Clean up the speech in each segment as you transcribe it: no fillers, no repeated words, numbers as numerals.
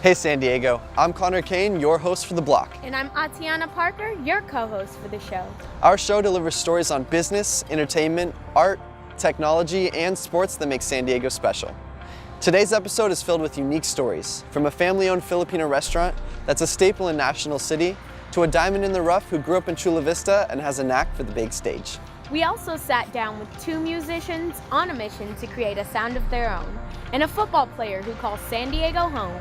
Hey San Diego, I'm Connor Kane, your host for The Block. And I'm Atiana Parker, your co-host for the show. Our show delivers stories on business, entertainment, art, technology, and sports that make San Diego special. Today's episode is filled with unique stories, from a family-owned Filipino restaurant that's a staple in National City, to a diamond in the rough who grew up in Chula Vista and has a knack for the big stage. We also sat down with two musicians on a mission to create a sound of their own, and a football player who calls San Diego home.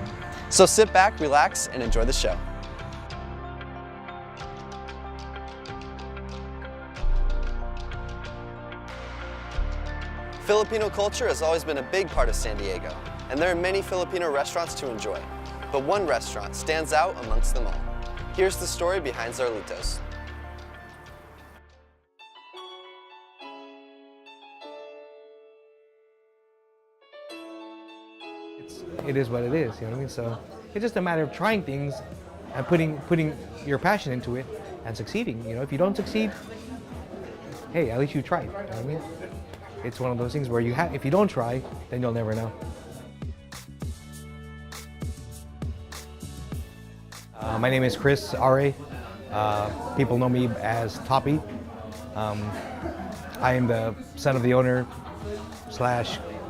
So sit back, relax, and enjoy the show. Filipino culture has always been a big part of San Diego, and there are many Filipino restaurants to enjoy. But one restaurant stands out amongst them all. Here's the story behind Zarlitos. It is what it is, you know what I mean? So it's just a matter of trying things and putting your passion into it and succeeding. You know, if you don't succeed, hey, at least you tried. You know what I mean? It's one of those things where if you don't try, then you'll never know. My name is Chris REYNOLDS. People know me as Toppy. I am the son of the owner /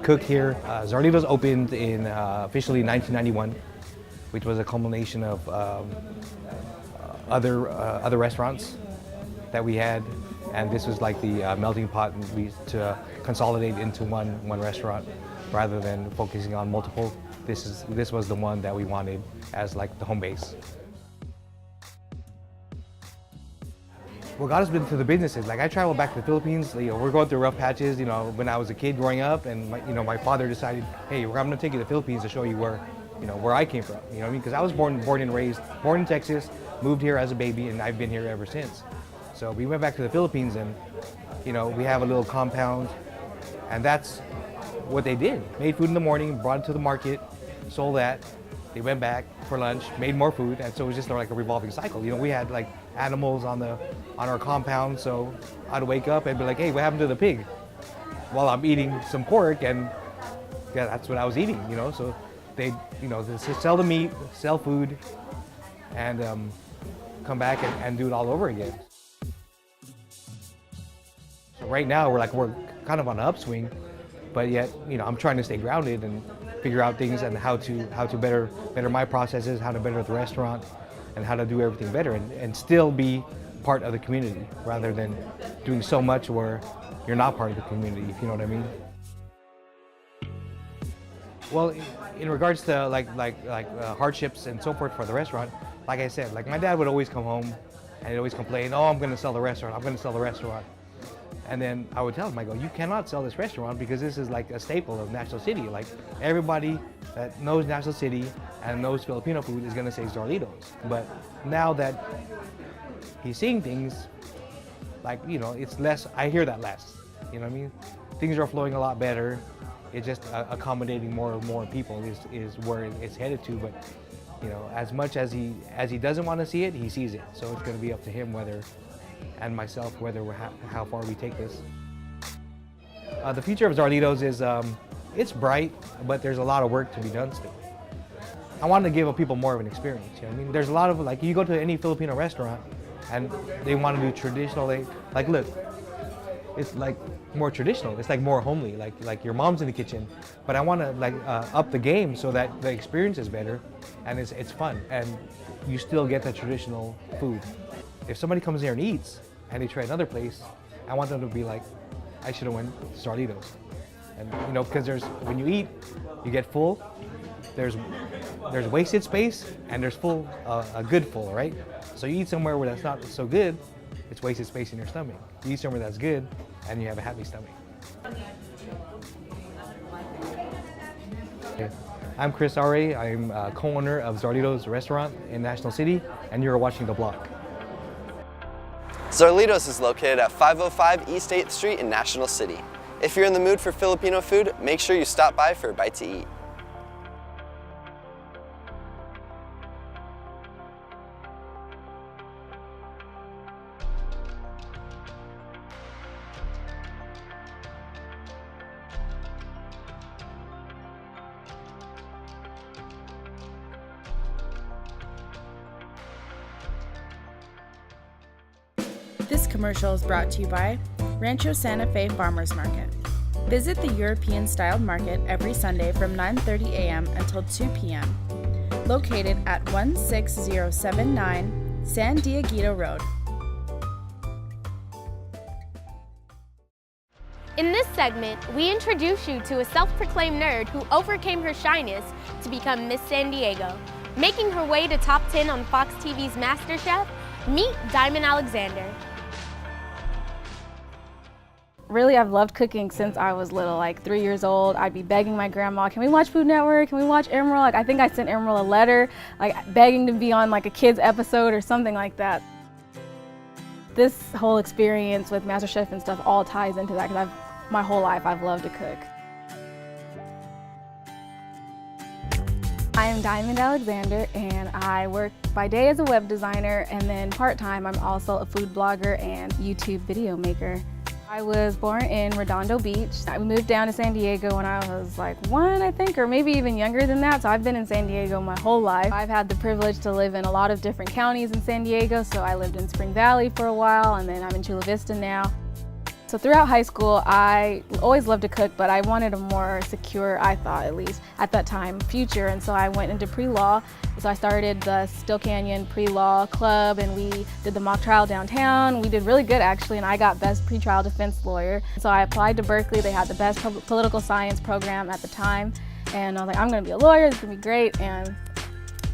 cook here. Zarlitos opened in officially 1991, which was a culmination of other restaurants that we had, and this was like the melting pot to consolidate into one restaurant rather than focusing on multiple. This was the one that we wanted as like the home base. What got us into the business is, like, I traveled back to the Philippines. You know, we're going through rough patches, you know, when I was a kid growing up, and my father decided, hey, I'm going to take you to the Philippines to show you where I came from. You know what I mean? Because I was born and raised, born in Texas, moved here as a baby, and I've been here ever since. So we went back to the Philippines, and you know, we have a little compound, and that's what they did. Made food in the morning, brought it to the market, sold that. They went back for lunch, made more food, and so it was just like a revolving cycle. You know, we had like animals on our compound, so I'd wake up and be like, hey, what happened to the pig? Well, I'm eating some pork, and yeah, that's what I was eating, you know. So they, you know, they sell the meat, sell food, and come back and do it all over again. So right now we're kind of on an upswing, but yet, you know, I'm trying to stay grounded and figure out things and how to better my processes, how to better the restaurant, and how to do everything better and still be part of the community rather than doing so much where you're not part of the community, if you know what I mean. Well, in regards to hardships and so forth for the restaurant, like I said, like my dad would always come home and he'd always complain, oh, I'm going to sell the restaurant, I'm going to sell the restaurant. And then I would tell him, I go, you cannot sell this restaurant because this is like a staple of National City. Like everybody that knows National City and knows Filipino food is gonna say Zarlitos. But now that he's seeing things, like, you know, it's less, I hear that less, you know what I mean? Things are flowing a lot better. It's just accommodating more and more people is where it's headed to. But, you know, as much as he doesn't want to see it, he sees it. So it's gonna be up to him and myself, how far we take this. The future of Zarlitos is, it's bright, but there's a lot of work to be done still. I want to give people more of an experience, you know what I mean? There's a lot of, like, you go to any Filipino restaurant and they want to do traditional, like look, it's like more traditional, it's like more homely, like your mom's in the kitchen, but I want to up the game so that the experience is better and it's fun and you still get the traditional food. If somebody comes here and eats and they try another place, I want them to be like, I should have went to Zarlitos. And you know, because when you eat, you get full. There's wasted space and there's a good full, right? So you eat somewhere where that's not so good, it's wasted space in your stomach. You eat somewhere that's good and you have a happy stomach. Okay. I'm Chris REYNOLDS. I'm co-owner of Zarlitos restaurant in National City, and you're watching The Block. Zarlitos is located at 505 East 8th Street in National City. If you're in the mood for Filipino food, make sure you stop by for a bite to eat. This commercial is brought to you by Rancho Santa Fe Farmers Market. Visit the European-styled market every Sunday from 9:30 a.m. until 2 p.m. Located at 16079 San Dieguito Road. In this segment, we introduce you to a self-proclaimed nerd who overcame her shyness to become Miss San Diego. Making her way to top 10 on Fox TV's Masterchef, meet Diamond Alexander. Really, I've loved cooking since I was little, like 3 years old. I'd be begging my grandma, can we watch Food Network? Can we watch Emerald? Like, I think I sent Emerald a letter, like begging to be on like a kid's episode or something like that. This whole experience with MasterChef and stuff all ties into that because my whole life I've loved to cook. I am Diamond Alexander and I work by day as a web designer, and then part-time I'm also a food blogger and YouTube video maker. I was born in Redondo Beach. I moved down to San Diego when I was like 1, I think, or maybe even younger than that. So I've been in San Diego my whole life. I've had the privilege to live in a lot of different counties in San Diego. So I lived in Spring Valley for a while, and then I'm in Chula Vista now. So throughout high school, I always loved to cook, but I wanted a more secure, I thought at least, at that time, future. And so I went into pre-law. So I started the Still Canyon Pre-Law Club, and we did the mock trial downtown. We did really good, actually, and I got Best Pretrial Defense Lawyer. So I applied to Berkeley. They had the best political science program at the time. And I was like, I'm gonna be a lawyer, it's gonna be great. And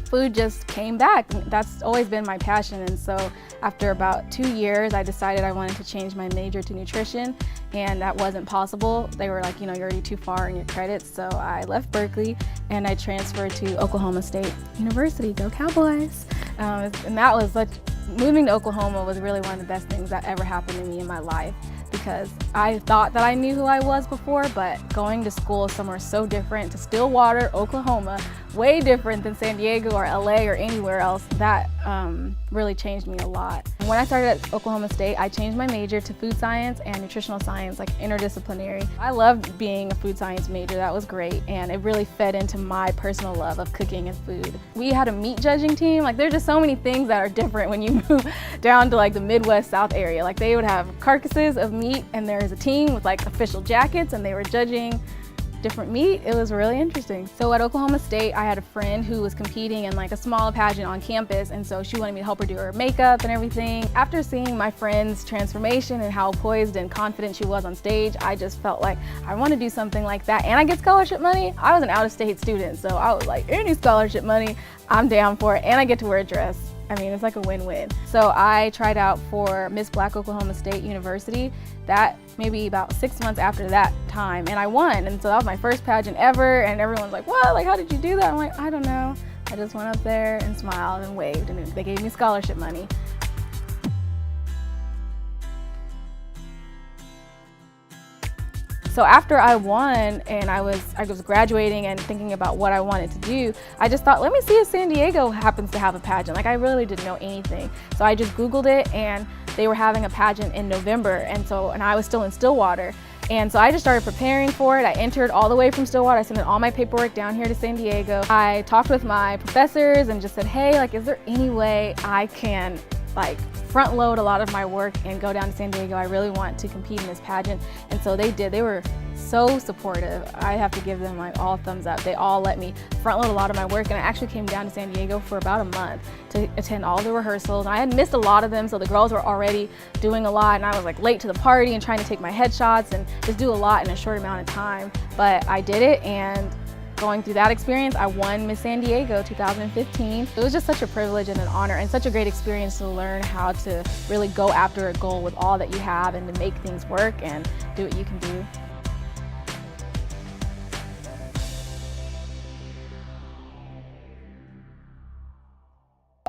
food just came back. That's always been my passion. And so after about 2 years, I decided I wanted to change my major to nutrition, and that wasn't possible. They were like, you know, you're already too far in your credits. So I left Berkeley and I transferred to Oklahoma State University. Go Cowboys! And that was moving to Oklahoma was really one of the best things that ever happened to me in my life, because I thought that I knew who I was before, but going to school somewhere so different, to Stillwater, Oklahoma, way different than San Diego or LA or anywhere else, that really changed me a lot. When I started at Oklahoma State, I changed my major to food science and nutritional science, like interdisciplinary. I loved being a food science major, that was great, and it really fed into my personal love of cooking and food. We had a meat judging team. Like, there's just so many things that are different when you move down to like the Midwest South area. Like, they would have carcasses of meat, and there's a team with like official jackets, and they were judging different meat. It was really interesting. So at Oklahoma State, I had a friend who was competing in like a small pageant on campus, and so she wanted me to help her do her makeup and everything. After seeing my friend's transformation and how poised and confident she was on stage, I just felt like I want to do something like that, and I get scholarship money. I was an out-of-state student, so I was like, any scholarship money, I'm down for it, and I get to wear a dress. I mean, it's like a win-win. So I tried out for Miss Black Oklahoma State University. That maybe about 6 months after that time, and I won. And so that was my first pageant ever, and everyone's like, what? Like, how did you do that? I'm like, I don't know. I just went up there and smiled and waved, and they gave me scholarship money. So after I won and I was graduating and thinking about what I wanted to do, I just thought, let me see if San Diego happens to have a pageant. Like, I really didn't know anything. So I just Googled it, and they were having a pageant in November, and I was still in Stillwater. And so I just started preparing for it. I entered all the way from Stillwater. I sent all my paperwork down here to San Diego. I talked with my professors and just said, hey, like, is there any way I can like front load a lot of my work and go down to San Diego? I really want to compete in this pageant. And so they did. They were so supportive. I have to give them like all thumbs up. They all let me front load a lot of my work, and I actually came down to San Diego for about a month to attend all the rehearsals. I had missed a lot of them, so the girls were already doing a lot, and I was like late to the party and trying to take my headshots and just do a lot in a short amount of time. But I did it, and going through that experience, I won Miss San Diego 2015. It was just such a privilege and an honor, and such a great experience to learn how to really go after a goal with all that you have and to make things work and do what you can do.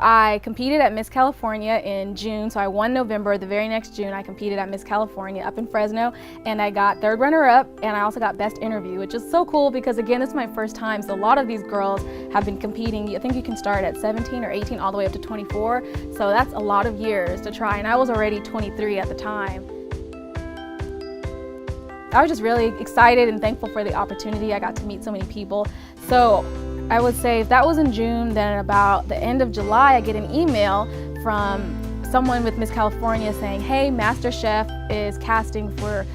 I competed at Miss California in June, so I won November. The very next June, I competed at Miss California up in Fresno, and I got third runner-up, and I also got best interview, which is so cool because, again, this is my first time, so a lot of these girls have been competing. I think you can start at 17 or 18 all the way up to 24, so that's a lot of years to try, and I was already 23 at the time. I was just really excited and thankful for the opportunity. I got to meet so many people. So I would say if that was in June, then about the end of July, I get an email from someone with Miss California saying, hey, Masterchef is casting for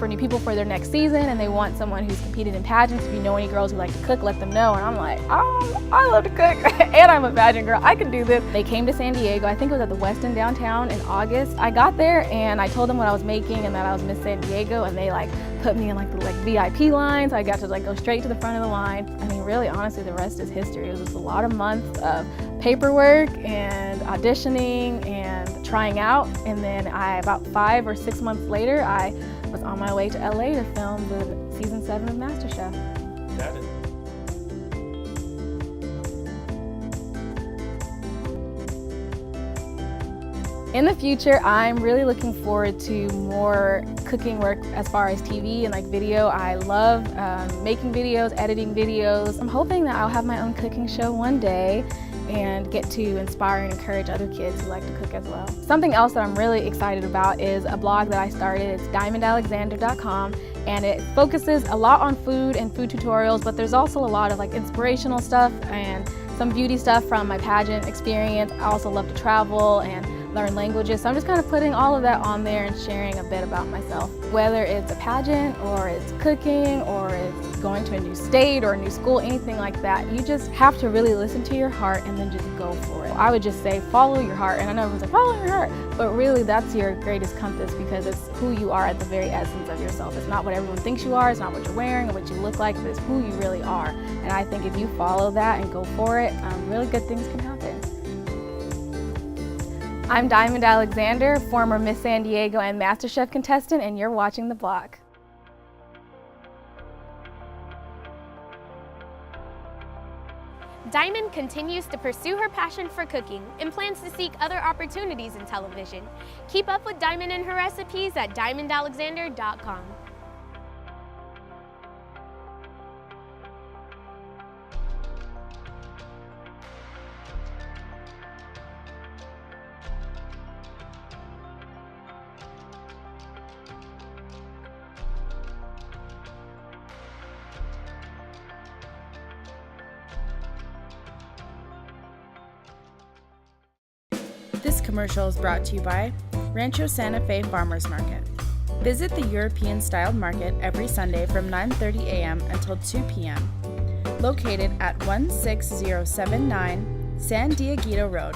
new people for their next season, and they want someone who's competed in pageants. If you know any girls who like to cook, let them know. And I'm like, oh, I love to cook, and I'm a pageant girl, I can do this. They came to San Diego, I think it was at the Westin downtown in August. I got there and I told them what I was making and that I was Miss San Diego, and they like put me in like the VIP line, so I got to like go straight to the front of the line. I mean, really, honestly, the rest is history. It was just a lot of months of paperwork and auditioning and trying out, and then about 5 or 6 months later, I was on my way to LA to film the season 7 of Masterchef. Got it. In the future, I'm really looking forward to more cooking work as far as TV and like video. I love making videos, editing videos. I'm hoping that I'll have my own cooking show one day and get to inspire and encourage other kids who like to cook as well. Something else that I'm really excited about is a blog that I started. It's diamondalexander.com, and it focuses a lot on food and food tutorials, but there's also a lot of like inspirational stuff and some beauty stuff from my pageant experience. I also love to travel and learn languages, so I'm just kind of putting all of that on there and sharing a bit about myself. Whether it's a pageant or it's cooking or it's going to a new state or a new school, anything like that, you just have to really listen to your heart and then just go for it. I would just say follow your heart, and I know everyone's like follow your heart, but really that's your greatest compass, because it's who you are at the very essence of yourself. It's not what everyone thinks you are, it's not what you're wearing or what you look like, but it's who you really are. And I think if you follow that and go for it, really good things can happen. I'm Diamond Alexander, former Miss San Diego and Masterchef contestant, and you're watching The Block. Diamond continues to pursue her passion for cooking and plans to seek other opportunities in television. Keep up with Diamond and her recipes at diamondalexander.com. This commercial is brought to you by Rancho Santa Fe Farmers Market. Visit the European-styled market every Sunday from 9:30 a.m. until 2 p.m. Located at 16079 San Dieguito Road.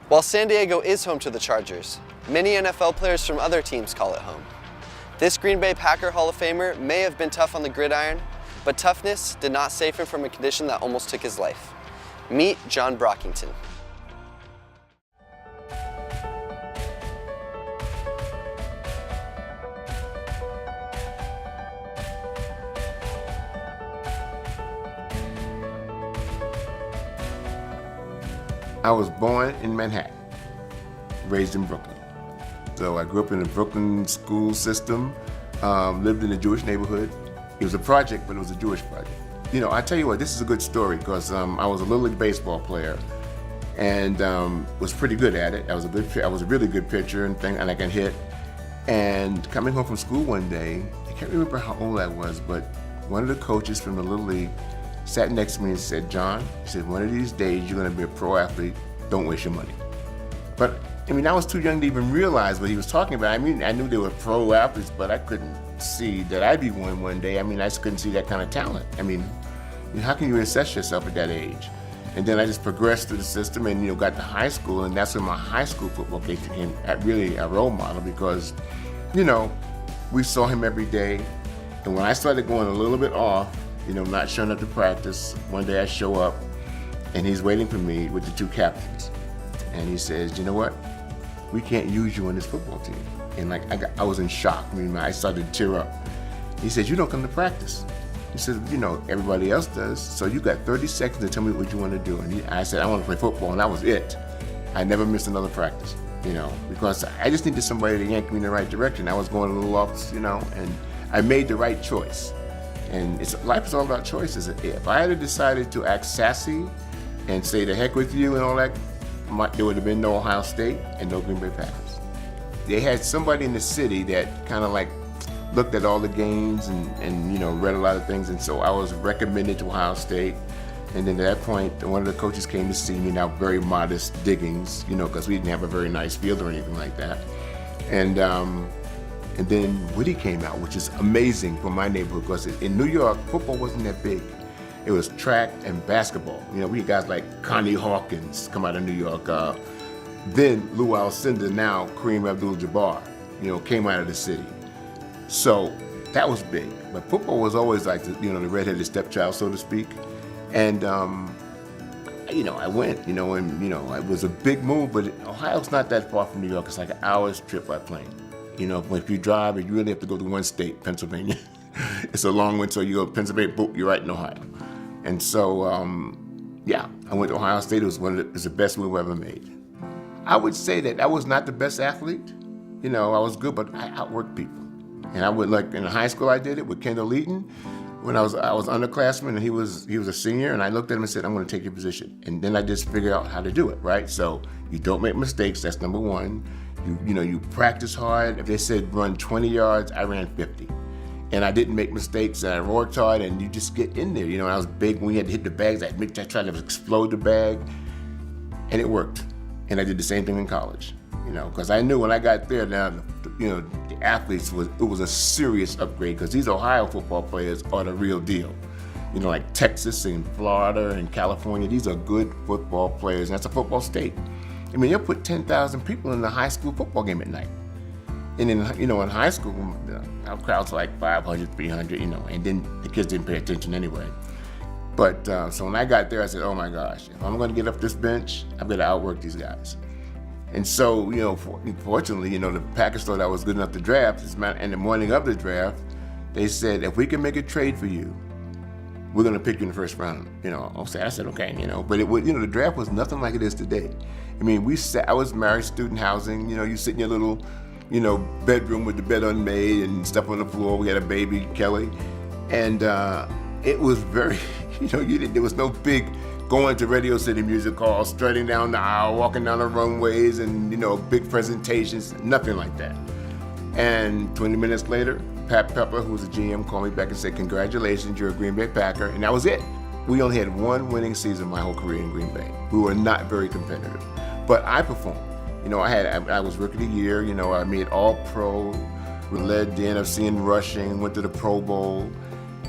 While San Diego is home to the Chargers, many NFL players from other teams call it home. This Green Bay Packer Hall of Famer may have been tough on the gridiron, but toughness did not save him from a condition that almost took his life. Meet John Brockington. I was born in Manhattan, raised in Brooklyn. So I grew up in the Brooklyn school system, lived in a Jewish neighborhood. It was a project, but it was a Jewish project. You know, I tell you what, this is a good story because I was a Little League baseball player and was pretty good at it. I was a really good pitcher and I can hit. And coming home from school one day, I can't remember how old I was, but one of the coaches from the Little League sat next to me and said, John, he said, one of these days you're gonna be a pro athlete, don't waste your money. But I mean, I was too young to even realize what he was talking about. I mean, I knew they were pro athletes, but I couldn't see that I'd be one day. I mean, I just couldn't see that kind of talent. I mean, how can you assess yourself at that age? And then I just progressed through the system and, got to high school, and that's when my high school football coach became really a role model because, we saw him every day. And when I started going a little bit off, not showing up to practice, one day I show up and he's waiting for me with the two captains. And he says, you know what? We can't use you on this football team. And I was in shock. I mean, I started to tear up. He says, you don't come to practice. He says, everybody else does. So you got 30 seconds to tell me what you want to do. And I said, I want to play football. And that was it. I never missed another practice, because I just needed somebody to yank me in the right direction. I was going a little off, and I made the right choice. And life is all about choices. If I had decided to act sassy and say the heck with you and all that, there would have been no Ohio State and no Green Bay Packers. They had somebody in the city that kind of looked at all the games and read a lot of things, and so I was recommended to Ohio State. And then at that point, one of the coaches came to see me, now very modest diggings, you know, because we didn't have a very nice field or anything like that. And then Woody came out, which is amazing for my neighborhood, because in New York, football wasn't that big. It was track and basketball. You know, we had guys like Connie Hawkins come out of New York. Then Lou Alcindor, now Kareem Abdul-Jabbar, you know, came out of the city. So that was big. But football was always like the, you know, the redheaded stepchild, so to speak. And you know, I went, you know, and you know, it was a big move. But Ohio's not that far from New York. It's like an hour's trip by plane. You know, if you drive, you really have to go to one state, Pennsylvania. It's a long one, so you go to Pennsylvania, boom, you're right in Ohio. And so, yeah, I went to Ohio State. It was the best move I ever made. I would say that I was not the best athlete. You know, I was good, but I outworked people. And I would, like, in high school I did it with Kendall Eaton. When I was underclassman and he was a senior, and I looked at him and said, I'm gonna take your position. And then I just figured out how to do it, right? So you don't make mistakes, that's number one. You know, you practice hard. If they said run 20 yards, I ran 50. And I didn't make mistakes, and I worked hard, and you just get in there. You know, I was big when we had to hit the bags. I tried to explode the bag, and it worked. And I did the same thing in college, you know, because I knew when I got there, now, you know, the athletes, it was a serious upgrade, because these Ohio football players are the real deal. You know, like Texas and Florida and California, these are good football players, and that's a football state. I mean, you'll put 10,000 people in a high school football game at night. And in, you know, in high school, our crowds were like 500, 300, you know, and then the kids didn't pay attention anyway. But so when I got there, I said, oh my gosh, if I'm gonna get up this bench, I've got to outwork these guys. And so, you know, fortunately, you know, the Packers thought I was good enough to draft. And the morning of the draft, they said, if we can make a trade for you, we're gonna pick you in the first round. You know, I said, okay, you know, but it was, you know, the draft was nothing like it is today. I mean, I was married, student housing, you know, you sit in your little, you know, bedroom with the bed unmade and stuff on the floor. We had a baby, Kelly. And it was very, you know, there was no big going to Radio City Music Hall, strutting down the aisle, walking down the runways and, you know, big presentations, nothing like that. And 20 minutes later, Pat Pepper, who was the GM, called me back and said, congratulations, you're a Green Bay Packer. And that was it. We only had one winning season my whole career in Green Bay. We were not very competitive, but I performed. You know, I was Rookie of the Year. You know, I made All-Pro, led the NFC in rushing, went to the Pro Bowl.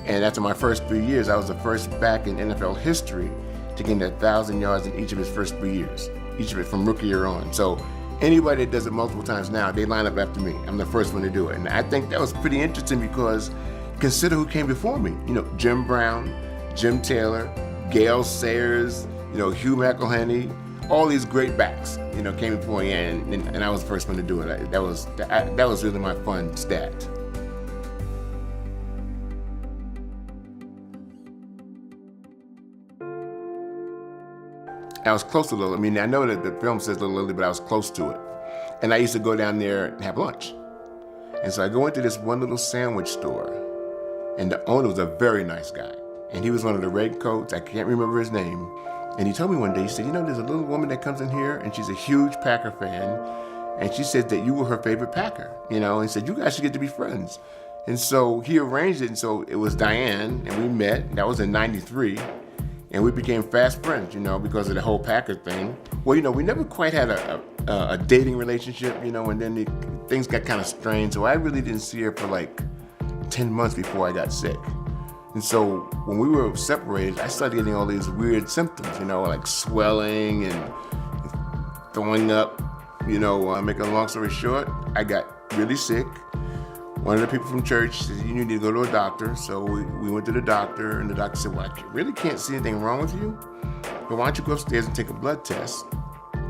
And after my first 3 years, I was the first back in NFL history to gain 1,000 yards in each of his first 3 years, each of it from rookie year on. So anybody that does it multiple times now, they line up after me. I'm the first one to do it. And I think that was pretty interesting, because consider who came before me. You know, Jim Brown, Jim Taylor, Gale Sayers, you know, Hugh McElhenney, all these great backs, you know, came before me, and I was the first one to do it. That was really my fun stat. I was close to Little. I mean, I know that the film says Little Italy, but I was close to it. And I used to go down there and have lunch. And so I go into this one little sandwich store, and the owner was a very nice guy. And he was one of the red coats. I can't remember his name. And he told me one day, he said, you know, there's a little woman that comes in here, and she's a huge Packer fan, and she said that you were her favorite Packer, you know, and said, you guys should get to be friends. And so he arranged it, and so it was Diane, and we met. That was in '93, and we became fast friends, you know, because of the whole Packer thing. Well, you know, we never quite had a dating relationship, you know, and then things got kind of strained, so I really didn't see her for like 10 months before I got sick. And so when we were separated, I started getting all these weird symptoms, you know, like swelling and throwing up. You know, making a long story short, I got really sick. One of the people from church said, you need to go to a doctor. So we went to the doctor, and the doctor said, well, I really can't see anything wrong with you, but why don't you go upstairs and take a blood test?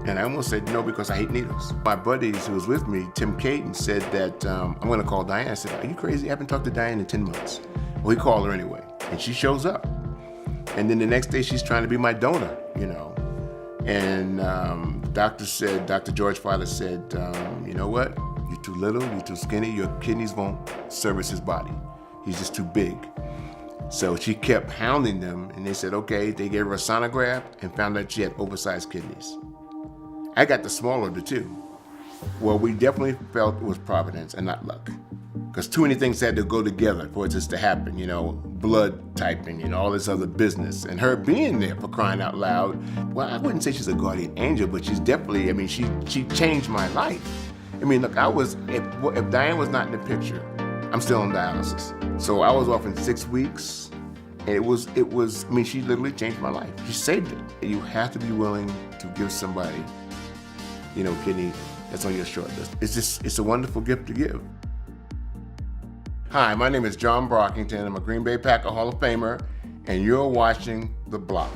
And I almost said no, because I hate needles. My buddies who was with me, Tim Caton, said that I'm gonna call Diane. I said, are you crazy? I haven't talked to Diane in 10 months. Well, he called her anyway, and she shows up. And then the next day she's trying to be my donor, you know. And Dr. George Fowler said, you know what? You're too little, you're too skinny, your kidneys won't service his body. He's just too big. So she kept hounding them, and they said, okay, they gave her a sonograph and found out she had oversized kidneys. I got the smaller of the two. Well, we definitely felt it was providence and not luck. because too many things had to go together for it just to happen, you know, blood typing and all this other business. And her being there, for crying out loud, well, I wouldn't say she's a guardian angel, but she's definitely, I mean, she changed my life. I mean, look, if Diane was not in the picture, I'm still on dialysis. So I was off in 6 weeks, and it was, I mean, she literally changed my life. She saved it. You have to be willing to give somebody, you know, kidney that's on your short list. It's a wonderful gift to give. Hi, my name is John Brockington. I'm a Green Bay Packer Hall of Famer, and you're watching The Block.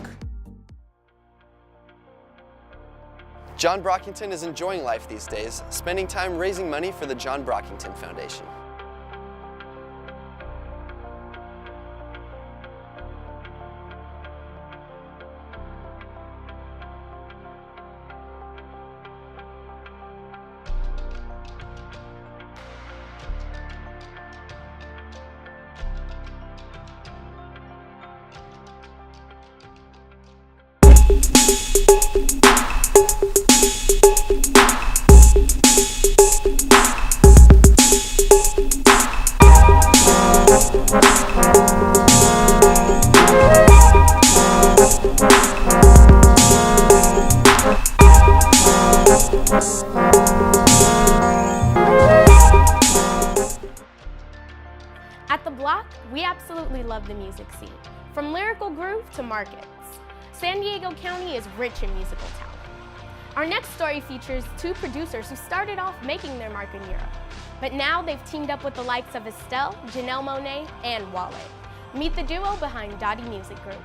John Brockington is enjoying life these days, spending time raising money for the John Brockington Foundation. At The Block, we absolutely love the music scene, from lyrical groove to markets. San Diego County is rich in musical talent. Our next story features two producers who started off making their mark in Europe, but now they've teamed up with the likes of Estelle, Janelle Monáe, and Wale. Meet the duo behind Dawty Music Group.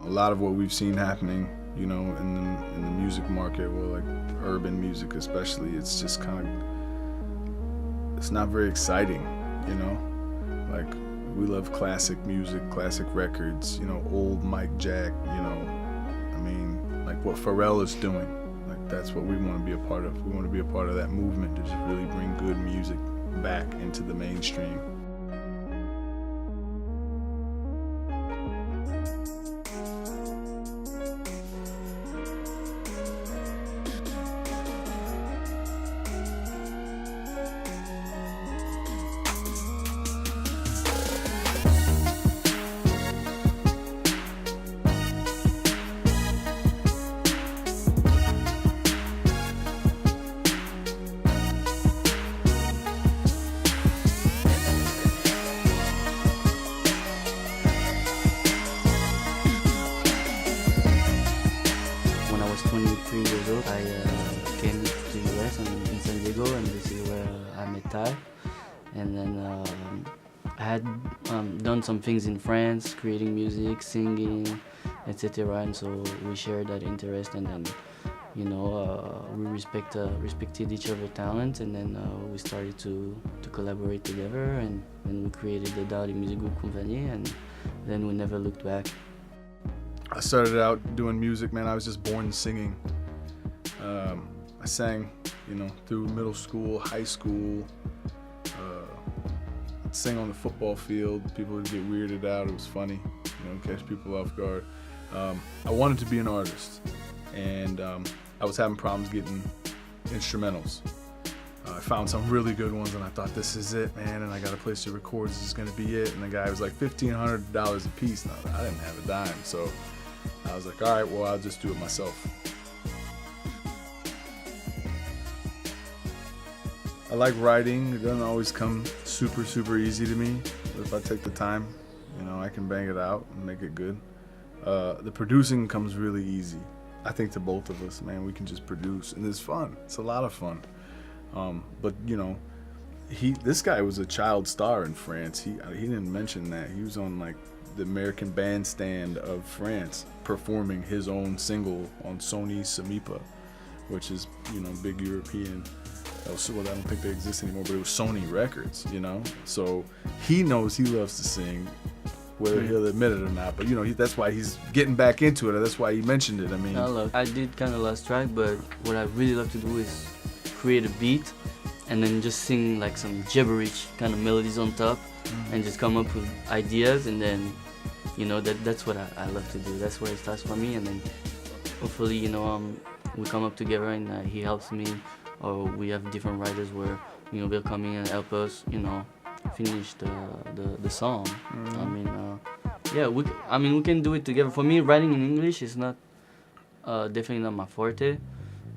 A lot of what we've seen happening, you know, in the music market, well, like urban music especially, it's just kind of, it's not very exciting, you know? Like, we love classic music, classic records, you know, old Mike Jack, you know? I mean, like what Pharrell is doing, like that's what we want to be a part of. We want to be a part of that movement to just really bring good music back into the mainstream. When I was 23 years old, I came to the US and in San Diego, and this is where I met Ty. And then I had done some things in France, creating music, singing, etc. And so we shared that interest, and then, you know, we respected each other's talent, and then we started to collaborate together, and then we created the Dawty Music Group company, and then we never looked back. I started out doing music, man. I was just born singing. I sang, you know, through middle school, high school. I'd sing on the football field. People would get weirded out. It was funny, you know, catch people off guard. I wanted to be an artist, and I was having problems getting instrumentals. I found some really good ones, and I thought, this is it, man, and I got a place to record. This is gonna be it. And the guy was like $1,500 a piece. Now I didn't have a dime, so I was like, all right, well, I'll just do it myself. I like writing. It doesn't always come super easy to me, but if I take the time, you know, I can bang it out and make it good. The producing comes really easy. I think to both of us, man, we can just produce, and it's fun. It's a lot of fun. But you know, this guy was a child star in France. He didn't mention that. He was on like the American Bandstand of France, performing his own single on Sony Samipa, which is, you know, big European. Well, I don't think they exist anymore, but it was Sony Records, you know. So he knows he loves to sing, whether he'll admit it or not. But you know, that's why he's getting back into it. That's why he mentioned it. I mean, I did kind of last track, but what I really love to do is create a beat and then just sing like some gibberish kind of melodies on top, and just come up with ideas, and then, you know, that's what I love to do. That's where it starts for me, and then hopefully, you know, we come up together, and he helps me or we have different writers where, you know, they'll come in and help us, you know, finish the song. I mean, yeah, we can do it together. For me, writing in English is not definitely not my forte,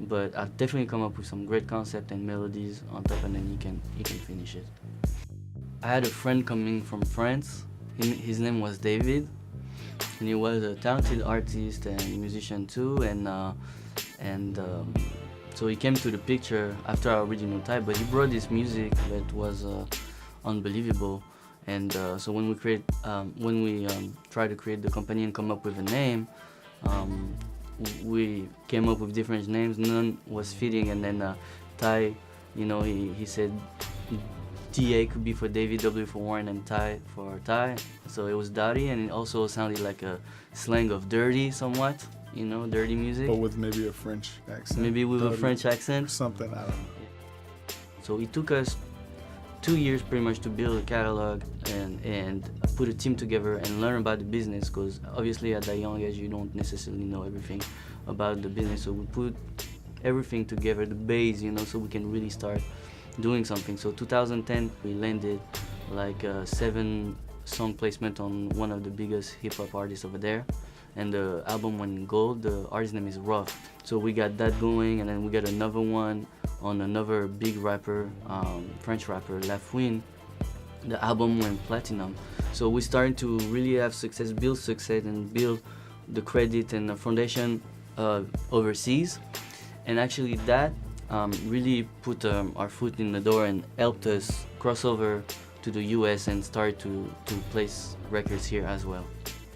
but I definitely come up with some great concept and melodies on top, and then you can finish it. I had a friend coming from France. His name was David, and he was a talented artist and musician too. So he came to the picture after our original type, but he brought this music that was unbelievable. And so when we tried to create the company and come up with a name, we came up with different names. None was fitting, and then Ty, you know, he said TA could be for David, W for Warren, and Ty for Ty. So it was Dawty, and it also sounded like a slang of dirty somewhat, you know, dirty music. But with maybe a French accent. Maybe with Dawty, a French accent. Something, I don't know. So it took us 2 years pretty much to build a catalog and put a team together and learn about the business, because obviously at that young age you don't necessarily know everything about the business. So we put everything together, the base, you know, so we can really start doing something. So 2010 we landed like a 7-song placement on one of the biggest hip-hop artists over there, and the album went gold. The artist name is Ruff. So we got that going, and then we got another one on another big rapper, French rapper, Lafouine. The album went platinum. So we started to really have success, and build the credit and the foundation overseas. And actually that really put our foot in the door and helped us cross over to the US and start to place records here as well.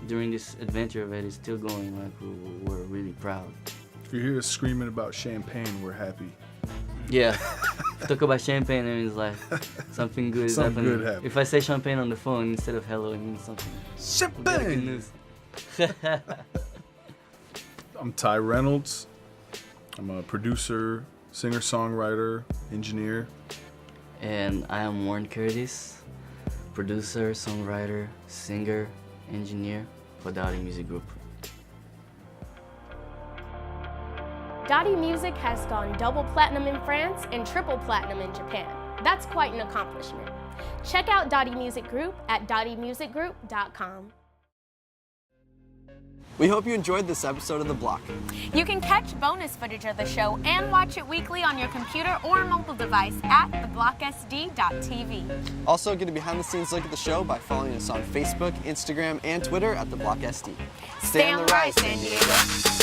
During this adventure that is still going, like, we're really proud. If you hear us screaming about champagne, we're happy. Yeah, talk about champagne and it's like something good is Something happening. good happened. If I say champagne on the phone instead of hello, it means something. Champagne! News. I'm Ty Reynolds. I'm a producer, singer-songwriter, engineer. And I am Warren Curtis, producer, songwriter, singer, engineer for Dawty Music Group. Dawty Music has gone double platinum in France and triple platinum in Japan. That's quite an accomplishment. Check out Dawty Music Group at dawtymusicgroup.com. We hope you enjoyed this episode of The Block. You can catch bonus footage of the show and watch it weekly on your computer or mobile device at theblocksd.tv. Also, get a behind-the-scenes look at the show by following us on Facebook, Instagram, and Twitter at The Block SD. Stay on the rise, San Diego.